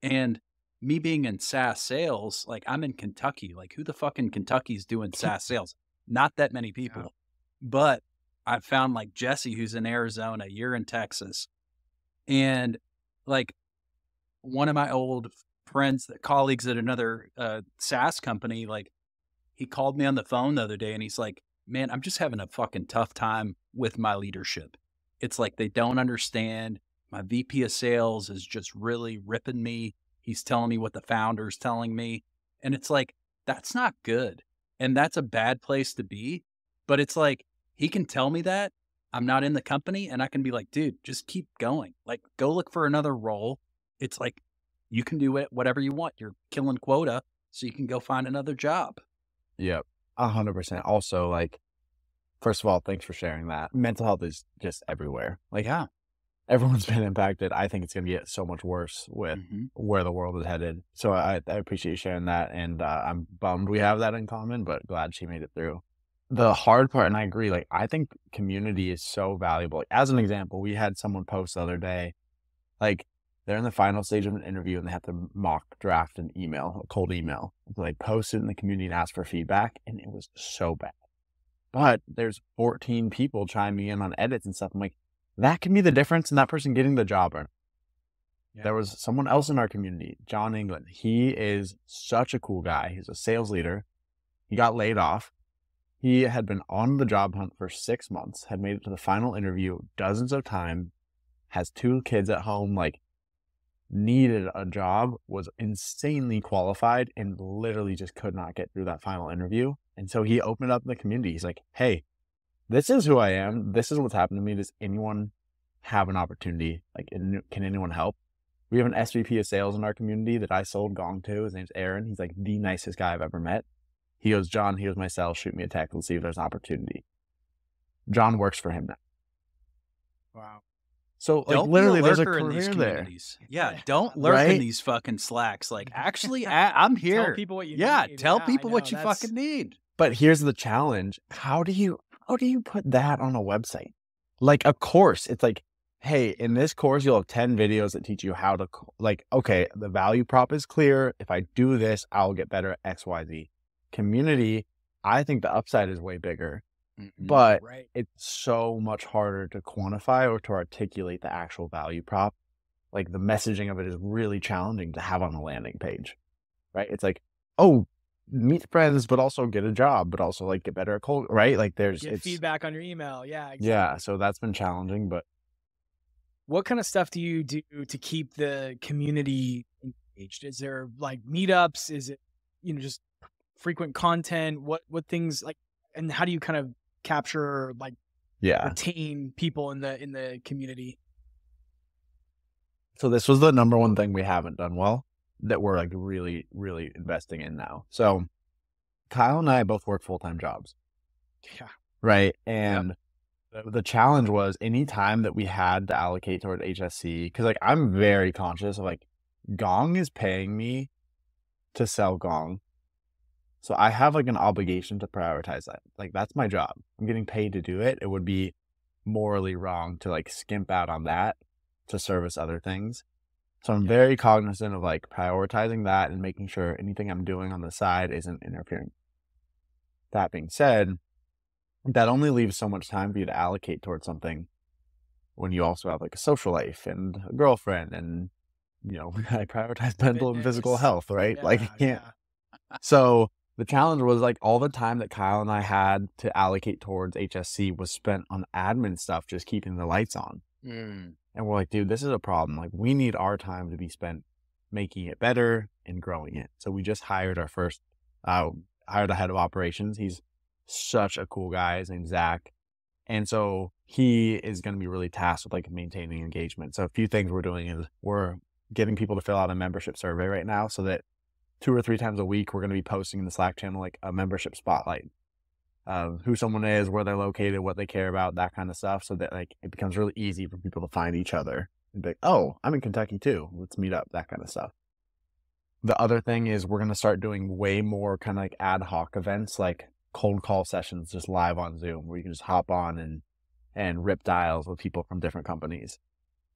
And me being in SaaS sales, I'm in Kentucky, who the fuck in Kentucky is doing SaaS sales? Not that many people, yeah. But I found Jesse, who's in Arizona, you're in Texas. And one of my old friends, colleagues at another SaaS company, he called me on the phone the other day, and he's like, man, I'm just having a fucking tough time with my leadership. It's they don't understand. My VP of sales is just really ripping me. He's telling me what the founder's telling me. And it's that's not good. And that's a bad place to be. But it's he can tell me that. I'm not in the company, and I can be dude, just keep going. Go look for another role. It's you can do it, whatever you want. You're killing quota, so you can go find another job. Yep, 100%. Also, first of all, thanks for sharing that. Mental health is just everywhere. Yeah, everyone's been impacted. I think it's going to get so much worse with where the world is headed. So I appreciate you sharing that, and I'm bummed we have that in common, but glad she made it through. The hard part, and I agree, I think community is so valuable. As an example, we had someone post the other day, they're in the final stage of an interview, and they have to mock draft an email, a cold email. So they post it in the community and ask for feedback, and it was so bad. But there's 14 people chiming in on edits and stuff. I'm that can be the difference in that person getting the job. Or yeah. There was someone else in our community, John England. He is such a cool guy. He's a sales leader. He got laid off. He had been on the job hunt for 6 months, had made it to the final interview dozens of times, has 2 kids at home. needed a job, was insanely qualified, and literally just could not get through that final interview. And so he opened up the community. He's like, hey, this is who I am. This is what's happened to me. Does anyone have an opportunity? Like, can anyone help? We have an SVP of sales in our community that I sold Gong to. His name's Aaron. He's like the nicest guy I've ever met. He goes, John, here's my cell. Shoot me a text. Let's see if there's an opportunity. John works for him now. Wow. So, like, Don't literally, be a there's a lurker in these career there. communities. Yeah, don't lurk Right? in these fucking slacks. Like, actually, I'm here. Tell people what you yeah, need. tell Yeah, I people what know, you that's- fucking need. But here's the challenge. How do you put that on a website? Like a course. It's like, hey, in this course, you'll have 10 videos that teach you how to, like, okay, the value prop is clear. If I do this, I'll get better at X, Y, Z. Community, I think the upside is way bigger, but Right. it's so much harder to quantify or to articulate the actual value prop. Like, the messaging of it is really challenging to have on a landing page, right? It's like, oh, meet friends, but also get a job, but also like get better at cold, right? Like Get feedback on your email. Yeah. Exactly. Yeah. So that's been challenging, but What kind of stuff do you do to keep the community engaged? Is there like meetups? Is it, just frequent content? What things like, and how do you kind of capture, like, retain people in the community? So this was the number one thing we haven't done well that we're like really, really investing in now. So Kyle and I both work full-time jobs. Yeah. Right. And the challenge was any time that we had to allocate toward HSC, because like I'm very conscious of like Gong is paying me to sell Gong. So I have like an obligation to prioritize that. Like that's my job. I'm getting paid to do it. It would be morally wrong to like skimp out on that to service other things. So I'm very cognizant of like prioritizing that and making sure anything I'm doing on the side isn't interfering. That being said, that only leaves so much time for you to allocate towards something when you also have like a social life and a girlfriend and, I prioritize mental and physical health, right? Like I can't. So the challenge was like all the time that Kyle and I had to allocate towards HSC was spent on admin stuff, just keeping the lights on. And we're like, dude, this is a problem. Like we need our time to be spent making it better and growing it. So we just hired our first, hired a head of operations. He's such a cool guy. His name's Zach. And so he is going to be really tasked with like maintaining engagement. So a few things we're doing is we're getting people to fill out a membership survey right now so that 2 or 3 times a week, we're going to be posting in the Slack channel, like a membership spotlight of who someone is, where they're located, what they care about, that kind of stuff. So that like it becomes really easy for people to find each other and be like, oh, I'm in Kentucky too. Let's meet up, that kind of stuff. The other thing is we're going to start doing way more kind of like ad hoc events, like cold call sessions, just live on Zoom where you can just hop on and rip dials with people from different companies.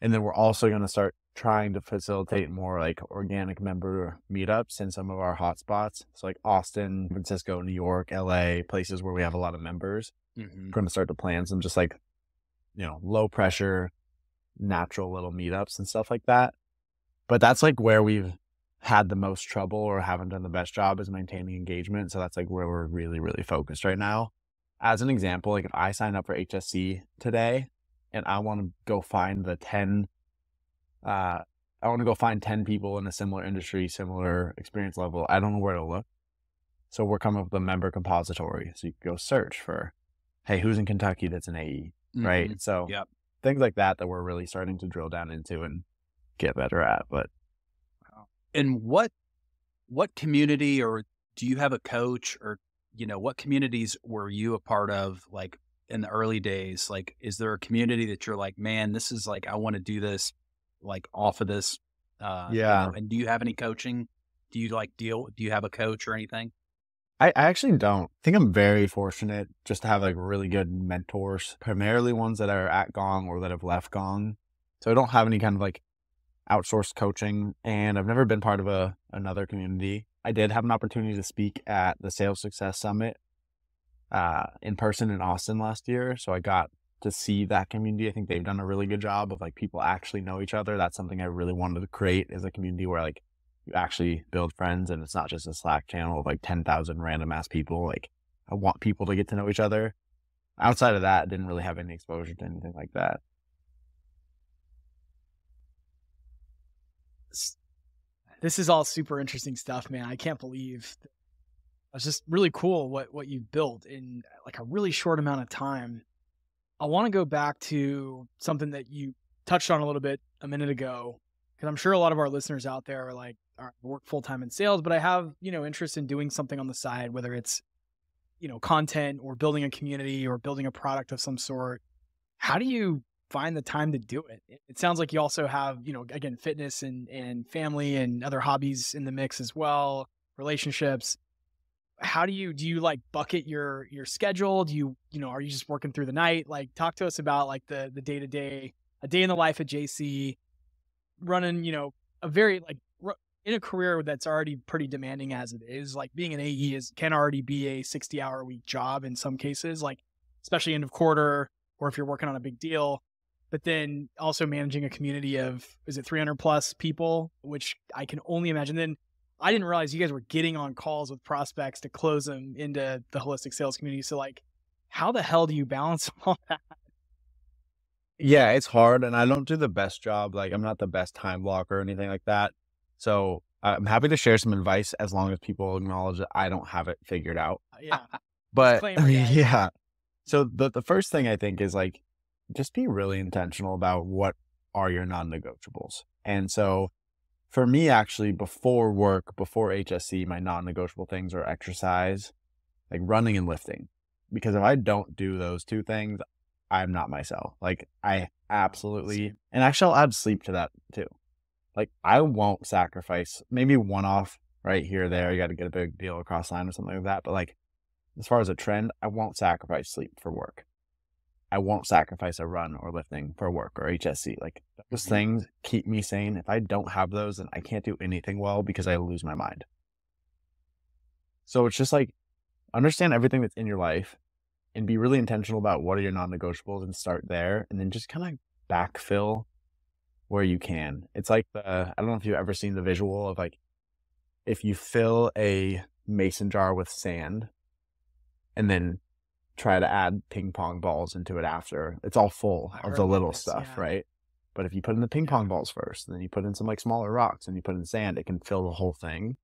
And then we're also going to start trying to facilitate more like organic member meetups in some of our hotspots. So like Austin, San Francisco, New York, LA, places where we have a lot of members. We're going to start to plan some just like, low pressure, natural little meetups and stuff like that. But that's like where we've had the most trouble or haven't done the best job is maintaining engagement. So that's like where we're really, really focused right now. As an example, like if I sign up for HSC today and I want to go find the 10 people in a similar industry, similar experience level, I don't know where to look. So we're coming up with a member compository. So you can go search for, hey, who's in Kentucky that's an AE, right? So things like that we're really starting to drill down into and get better at. But and what community, or do you have a coach, or what communities were you a part of, like in the early days? Like, is there a community that you're like, man, this is like, I want to do this, like off of this? And do you have any coaching? Do you have a coach or anything? I actually don't. I think I'm very fortunate just to have like really good mentors, primarily ones that are at Gong or that have left Gong. So I don't have any kind of like outsourced coaching, and I've never been part of another community. I did have an opportunity to speak at the Sales Success Summit in person in Austin last year. So I got to see that community. I think they've done a really good job of like people actually know each other. That's something I really wanted to create, is a community where like you actually build friends and it's not just a Slack channel of like 10,000 random ass people. Like I want people to get to know each other. Outside of that, I didn't really have any exposure to anything like that. This is all super interesting stuff, man. I can't believe it's just really cool what you've built in like a really short amount of time. I want to go back to something that you touched on a little bit a minute ago, because I'm sure a lot of our listeners out there are like, all right, I work full-time in sales, but I have, interest in doing something on the side, whether it's, content or building a community or building a product of some sort. How do you find the time to do it? It sounds like you also have, again, fitness and family and other hobbies in the mix as well, relationships. How do you like bucket your schedule? Do you, are you just working through the night? Like, talk to us about like the day-to-day, a day in the life at JC, running, a very like in a career that's already pretty demanding as it is. Like being an AE can already be a 60-hour a week job in some cases, like especially end of quarter or if you're working on a big deal. But then also managing a community of, is it 300 plus people, which I can only imagine. Then I didn't realize you guys were getting on calls with prospects to close them into the holistic sales community. So like, how the hell do you balance all that? Yeah, it's hard, and I don't do the best job. Like, I'm not the best time blocker or anything like that. So I'm happy to share some advice as long as people acknowledge that I don't have it figured out. Yeah. But Disclaimer, guys. yeah. So the first thing I think is like, just be really intentional about what are your non-negotiables. And so for me, actually, before work, before HSC, my non-negotiable things are exercise, like running and lifting. Because if I don't do those two things, I'm not myself. Like I absolutely, and actually I'll add sleep to that too. Like I won't sacrifice maybe one off right here or there. You got to get a big deal across the line or something like that. But like as far as a trend, I won't sacrifice sleep for work. I won't sacrifice a run or lifting for work or HSC. Like those things keep me sane. If I don't have those, then I can't do anything well because I lose my mind. So it's just like understand everything that's in your life and be really intentional about what are your non-negotiables and start there. And then just kind of backfill where you can. It's like I don't know if you've ever seen the visual of like, if you fill a mason jar with sand and then try to add ping pong balls into it after, it's all full of the little stuff, right? But if you put in the ping pong balls first, and then you put in some like smaller rocks and you put in sand, it can fill the whole thing.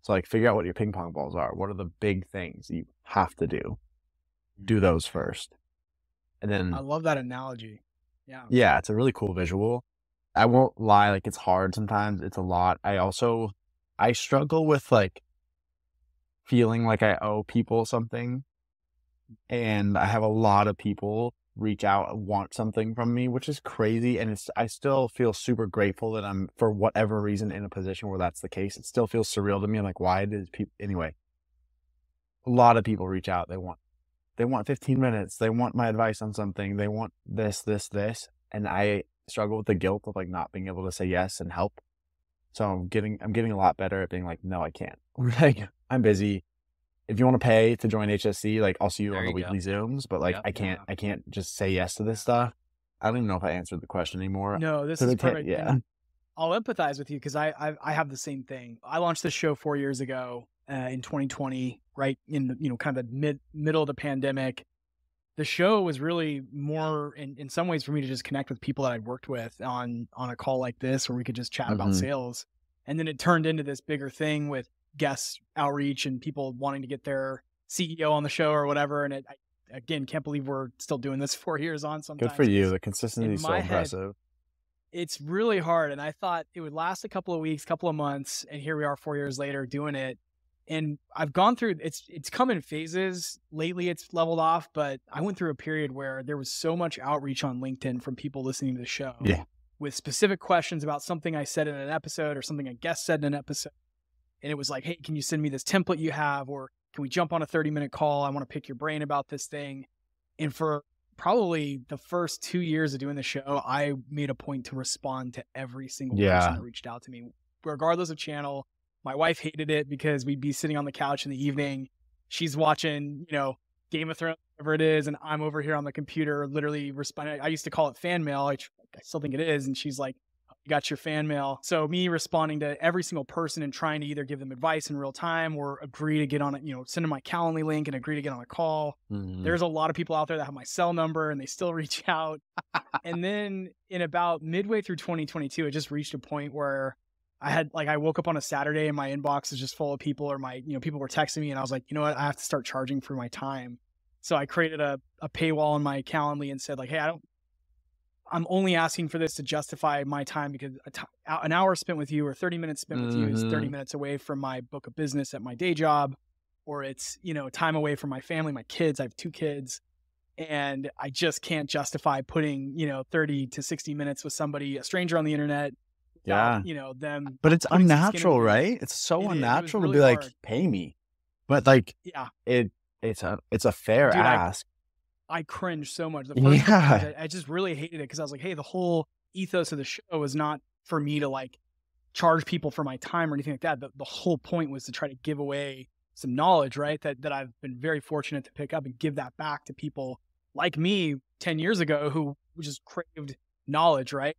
So like figure out what your ping pong balls are. What are the big things you have to do? Do those first. And then I love that analogy. Yeah. Yeah, it's a really cool visual. I won't lie, like it's hard sometimes. It's a lot. I struggle with like feeling like I owe people something. And I have a lot of people reach out and want something from me, which is crazy. And I still feel super grateful that I'm, for whatever reason, in a position where that's the case. It still feels surreal to me. I'm like, why did people, anyway, a lot of people reach out. They want 15 minutes. They want my advice on something. They want this. And I struggle with the guilt of like not being able to say yes and help. So I'm getting a lot better at being like, no, I can't. Like, I'm busy. If you want to pay to join HSC, like I'll see you on the weekly Zooms, but like I can't just say yes to this stuff. I don't even know if I answered the question anymore. No, this is perfect. Yeah. I'll empathize with you because I have the same thing. I launched this show 4 years ago in 2020, right in the, kind of the middle of the pandemic. The show was really more in some ways for me to just connect with people that I'd worked with on a call like this where we could just chat about sales. And then it turned into this bigger thing with guest outreach and people wanting to get their CEO on the show or whatever. And I again, can't believe we're still doing this 4 years on sometimes. Good for you. The consistency is so impressive. It's really hard. And I thought it would last a couple of weeks, couple of months. And here we are 4 years later doing it. And I've gone through, it's come in phases. Lately it's leveled off, but I went through a period where there was so much outreach on LinkedIn from people listening to the show with specific questions about something I said in an episode or something a guest said in an episode. And it was like, hey, can you send me this template you have? Or can we jump on a 30-minute call? I want to pick your brain about this thing. And for probably the first 2 years of doing the show, I made a point to respond to every single person that reached out to me, regardless of channel. My wife hated it because we'd be sitting on the couch in the evening. She's watching, Game of Thrones, whatever it is. And I'm over here on the computer, literally responding. I used to call it fan mail. I still think it is. And she's like, you got your fan mail. So me responding to every single person and trying to either give them advice in real time or agree to get on it, send them my Calendly link and agree to get on a call. There's a lot of people out there that have my cell number and they still reach out. And then in about midway through 2022, it just reached a point where I woke up on a Saturday and my inbox is just full of people, or people were texting me, and I was like, you know what, I have to start charging for my time. So I created a paywall on my Calendly and said like, hey, I'm only asking for this to justify my time, because an hour spent with you or 30 minutes spent with you is 30 minutes away from my book of business at my day job, or it's, time away from my family, my kids. I have 2 kids, and I just can't justify putting, 30 to 60 minutes with somebody, a stranger on the internet. Yeah. Them. But it's unnatural, right? It's so unnatural to be like, pay me. But like, yeah, it's a fair ask. I cringe so much. The first time, I just really hated it, because I was like, hey, the whole ethos of the show is not for me to like charge people for my time or anything like that. The whole point was to try to give away some knowledge, right? That I've been very fortunate to pick up and give that back to people like me 10 years ago who just craved knowledge, right?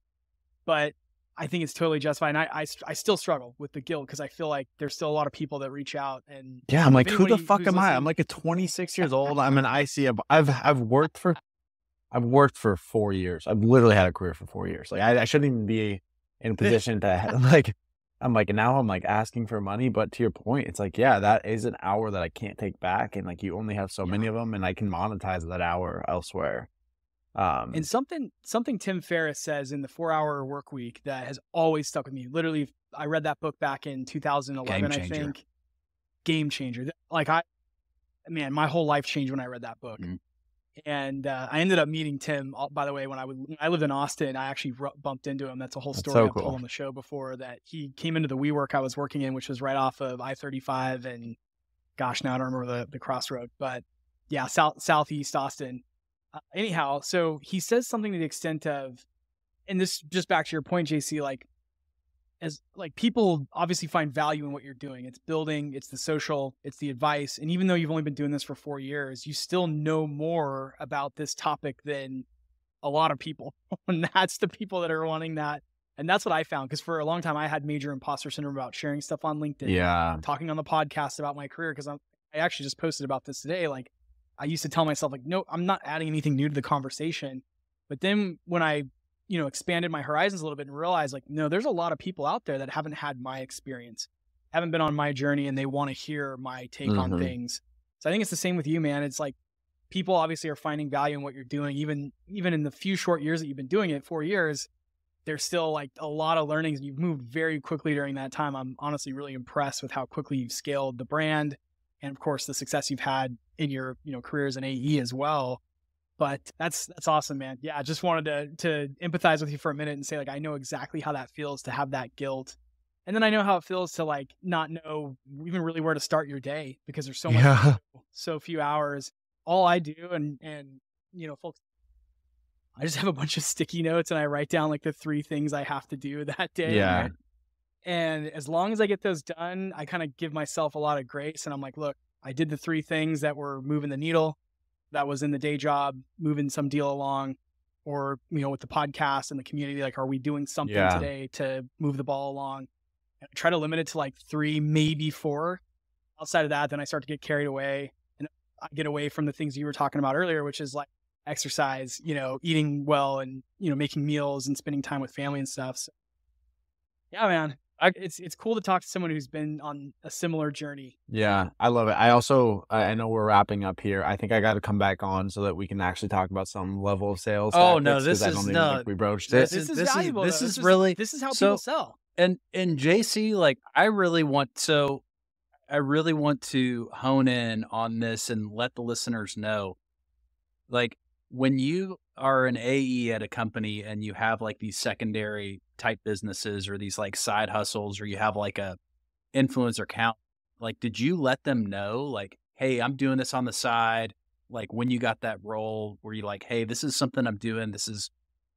But I think it's totally justified. And I still struggle with the guilt, because I feel like there's still a lot of people that reach out, and yeah, I'm like, who the fuck am I? I'm like a 26 years old. I'm an IC. I've worked for 4 years. I've literally had a career for 4 years. Like I shouldn't even be in a position to like, I'm like, now I'm like asking for money. But to your point, it's like, yeah, that is an hour that I can't take back. And like, you only have so many of them, and I can monetize that hour elsewhere. And something Tim Ferriss says in the 4-Hour Work Week that has always stuck with me. Literally, I read that book back in 2011, I think. Game changer. Like my whole life changed when I read that book. Mm-hmm. And I ended up meeting Tim, by the way, when I lived in Austin. I actually bumped into him. That's a whole story I've told on the show before, that he came into the WeWork I was working in, which was right off of I-35, and gosh, now I don't remember the crossroad, but yeah, southeast Austin. Anyhow, so he says something to the extent of, and this just back to your point, JC, like, as like people obviously find value in what you're doing. It's building, it's the social, it's the advice. And even though you've only been doing this for 4 years, you still know more about this topic than a lot of people. And that's the people that are wanting that. And that's what I found, because for a long time I had major imposter syndrome about sharing stuff on LinkedIn, talking on the podcast about my career. Because I actually just posted about this today. Like, I used to tell myself, like, no, I'm not adding anything new to the conversation. But then when I, expanded my horizons a little bit and realized, like, no, there's a lot of people out there that haven't had my experience, haven't been on my journey, and they want to hear my take on things. So I think it's the same with you, man. It's like, people obviously are finding value in what you're doing. Even in the few short years that you've been doing it, 4 years, there's still like a lot of learnings. You've moved very quickly during that time. I'm honestly really impressed with how quickly you've scaled the brand, and of course the success you've had in your, careers in AE as well. But that's awesome, man. Yeah. I just wanted to empathize with you for a minute and say, like, I know exactly how that feels to have that guilt. And then I know how it feels to like not know even really where to start your day, because there's so much, so few hours. All I do, and folks, I just have a bunch of sticky notes and I write down like the 3 things I have to do that day. Yeah. And as long as I get those done, I kind of give myself a lot of grace, and I'm like, look, I did the 3 things that were moving the needle. That was in the day job, moving some deal along, or, with the podcast and the community, like, are we doing something today to move the ball along? And I try to limit it to like 3, maybe 4. Outside of that, then I start to get carried away, and I get away from the things you were talking about earlier, which is like exercise, eating well, and, making meals and spending time with family and stuff. So, yeah, man. It's cool to talk to someone who's been on a similar journey. Yeah, I love it. I know we're wrapping up here. I think I got to come back on so that we can actually talk about some level of sales. Oh no, this I is don't even no. think we broached it. This is valuable. This is really how people sell. And JC, like, I really want to hone in on this and let the listeners know, like, when you are an AE at a company and you have like these secondary type businesses or these like side hustles, or you have like a influencer account, like, did you let them know, like, hey, I'm doing this on the side? Like, when you got that role, were you like, hey, this is something I'm doing. This is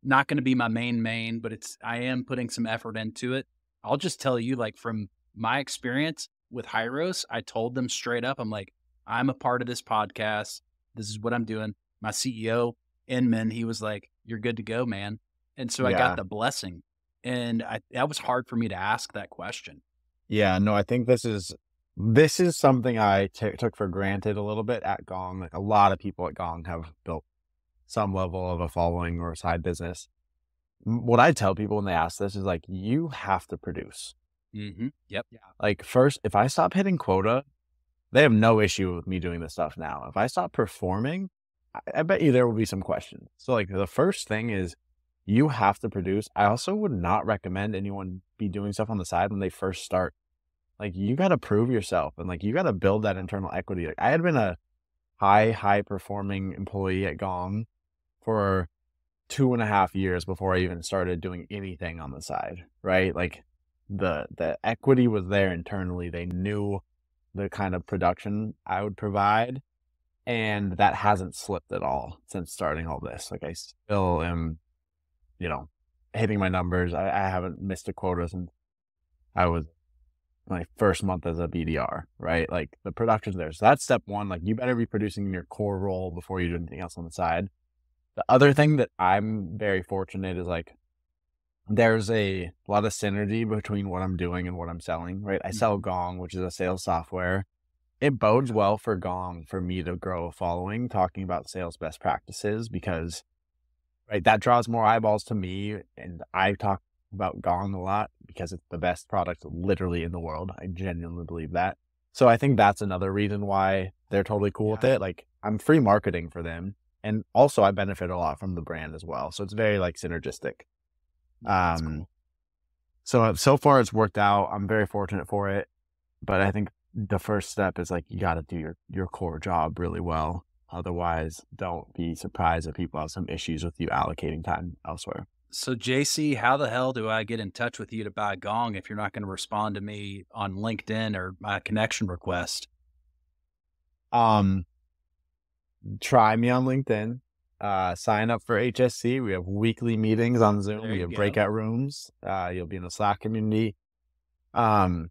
not going to be my main, but I am putting some effort into it. I'll just tell you, like, from my experience with Hyros, I told them straight up, I'm like, I'm a part of this podcast. This is what I'm doing. My CEO, Inman, he was like, you're good to go, man. And so I got the blessing. And that was hard for me to ask that question. Yeah, no, I think this is something I took for granted a little bit at Gong. Like, a lot of people at Gong have built some level of a following or a side business. What I tell people when they ask this is like, you have to produce. Yep. Yeah. Like first, if I stop hitting quota, they have no issue with me doing this stuff now. If I stop performing, I bet you there will be some questions. So like the first thing is you have to produce. I also would not recommend anyone be doing stuff on the side when they first start. Like you got to prove yourself and like you got to build that internal equity. Like I had been a high performing employee at Gong for 2.5 years before I even started doing anything on the side, right? Like the equity was there internally. They knew the kind of production I would provide, and that hasn't slipped at all since starting all this. Like I still am, hitting my numbers. I haven't missed a quota since I was my first month as a BDR, right? Like the production's there. So that's step one. Like you better be producing in your core role before you do anything else on the side. The other thing that I'm very fortunate is like there's a lot of synergy between what I'm doing and what I'm selling, right? I sell Gong, which is a sales software. It bodes well for Gong for me to grow a following talking about sales best practices because, right, that draws more eyeballs to me. And I talk about Gong a lot because it's the best product literally in the world. I genuinely believe that. So I think that's another reason why they're totally cool with it. Like I'm free marketing for them. And also I benefit a lot from the brand as well. So it's very like synergistic. Cool. So far it's worked out. I'm very fortunate for it, but I think the first step is like, you got to do your core job really well. Otherwise don't be surprised if people have some issues with you allocating time elsewhere. So JC, how the hell do I get in touch with you to buy Gong if you're not going to respond to me on LinkedIn or my connection request? Try me on LinkedIn. Sign up for HSC. We have weekly meetings on Zoom. We have breakout rooms. You'll be in the Slack community. One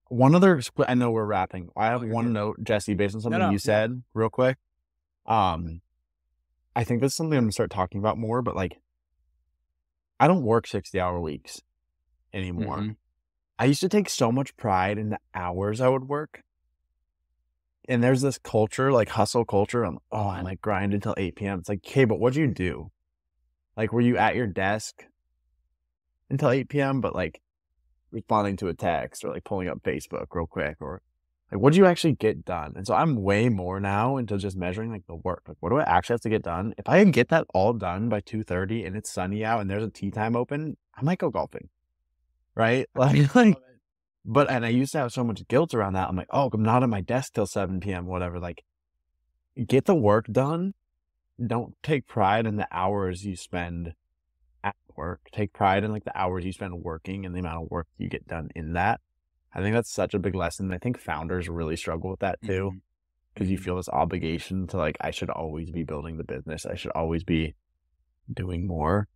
other, I know we're wrapping. I have one note, Jesse, based on something you said real quick. I think that's something I'm going to start talking about more, but like, I don't work 60-hour weeks anymore. I used to take so much pride in the hours I would work. And there's this culture, like hustle culture. I like grind until 8 p.m. It's like, okay, but what'd you do? Like, were you at your desk until 8 p.m., but like responding to a text or like pulling up Facebook real quick? Or like, what'd you actually get done? And so I'm way more now into just measuring like the work. Like, what do I actually have to get done? If I can get that all done by 2:30 and it's sunny out and there's a tea time open, I might go golfing. Right? But I used to have so much guilt around that. I'm like, oh, I'm not at my desk till 7 p.m., whatever. Like, get the work done. Don't take pride in the hours you spend at work. Take pride in like the hours you spend working and the amount of work you get done in that. I think that's such a big lesson. I think founders really struggle with that too, because you feel this obligation to like, I should always be building the business. I should always be doing more.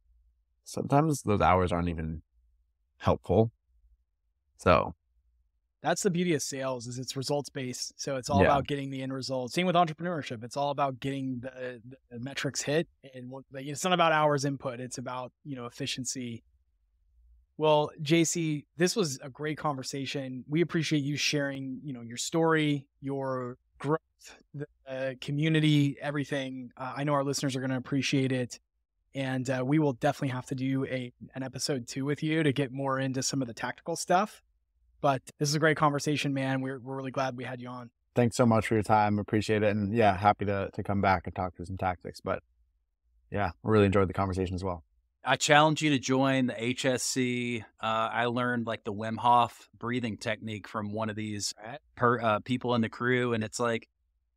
Sometimes those hours aren't even helpful. So that's the beauty of sales is it's results based. So it's all about getting the end result. Same with entrepreneurship. It's all about getting the metrics hit. And it's not about hours input. It's about, efficiency. Well, JC, this was a great conversation. We appreciate you sharing, your story, your growth, the community, everything. I know our listeners are going to appreciate it. And we will definitely have to do an episode 2 with you to get more into some of the tactical stuff. But this is a great conversation, man. We're really glad we had you on. Thanks so much for your time. Appreciate it. And happy to come back and talk through some tactics. But really enjoyed the conversation as well. I challenge you to join the HSC. I learned like the Wim Hof breathing technique from one of these people in the crew. And it's like,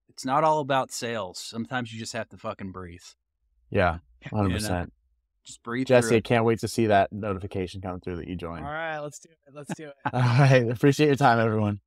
it's not all about sales. Sometimes you just have to fucking breathe. Yeah, 100%. Just breathe. Jesse, I can't wait to see that notification come through that you joined. All right, let's do it. All right. Appreciate your time, everyone.